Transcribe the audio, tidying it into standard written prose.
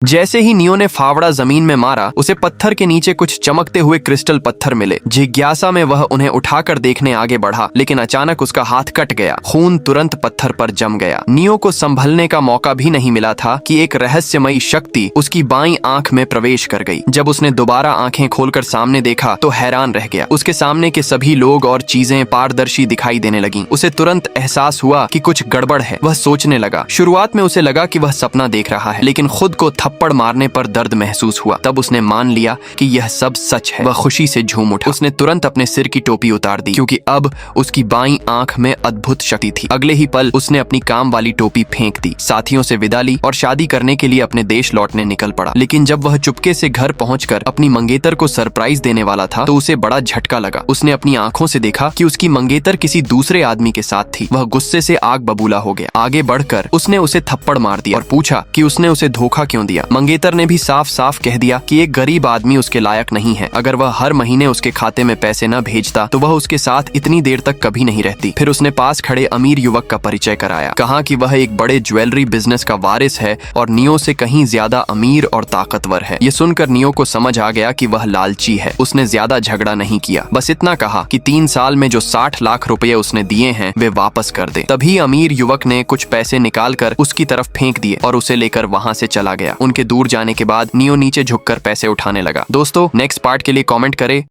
जैसे ही नियो ने फावड़ा जमीन में मारा, उसे पत्थर के नीचे कुछ चमकते हुए क्रिस्टल पत्थर मिले। जिज्ञासा में वह उन्हें उठाकर देखने आगे बढ़ा, लेकिन अचानक उसका हाथ कट गया। खून तुरंत पत्थर पर जम गया। नियो को संभलने का मौका भी नहीं मिला था कि एक रहस्यमयी शक्ति उसकी बाईं आंख में प्रवेश कर गई। जब उसने दोबारा आंखें खोलकर सामने देखा तो हैरान रह गया। उसके सामने के सभी लोग और चीजें पारदर्शी दिखाई देने लगीं। उसे तुरंत एहसास हुआ कि कुछ गड़बड़ है। वह सोचने लगा। शुरुआत में उसे लगा कि वह सपना देख रहा है, लेकिन खुद को थप्पड़ मारने पर दर्द महसूस हुआ। तब उसने मान लिया कि यह सब सच है। वह खुशी से झूम उठा। उसने तुरंत अपने सिर की टोपी उतार दी, क्योंकि अब उसकी बाईं आंख में अद्भुत शक्ति थी। अगले ही पल उसने अपनी काम वाली टोपी फेंक दी, साथियों से विदा ली और शादी करने के लिए अपने देश लौटने निकल पड़ा। लेकिन जब वह चुपके से घर पहुंचकर अपनी मंगेतर को सरप्राइज देने वाला था, तो उसे बड़ा झटका लगा। उसने अपनी आंखों से देखा कि उसकी मंगेतर किसी दूसरे आदमी के साथ थी। वह गुस्से से आग बबूला हो गया। आगे बढ़कर उसने उसे थप्पड़ मार दिया और पूछा कि उसने उसे धोखा क्यों दिया। मंगेतर ने भी साफ साफ कह दिया कि एक गरीब आदमी उसके लायक नहीं है। अगर वह हर महीने उसके खाते में पैसे न भेजता तो वह उसके साथ इतनी देर तक कभी नहीं रहती। फिर उसने पास खड़े अमीर युवक का परिचय कराया। कहा कि वह एक बड़े ज्वेलरी बिजनेस का वारिस है और नियो से कहीं ज्यादा अमीर और ताकतवर है। ये सुनकर नियो को समझ आ गया कि वह लालची है। उसने ज्यादा झगड़ा नहीं किया, बस इतना कहा कि 3 साल में जो 60 लाख रुपए उसने दिए हैं वे वापस कर दे। तभी अमीर युवक ने कुछ पैसे निकालकर उसकी तरफ फेंक दिए और उसे लेकर वहां से चला गया। उनके दूर जाने के बाद नियो नीचे झुककर पैसे उठाने लगा। दोस्तों, नेक्स्ट पार्ट के लिए कमेंट करें।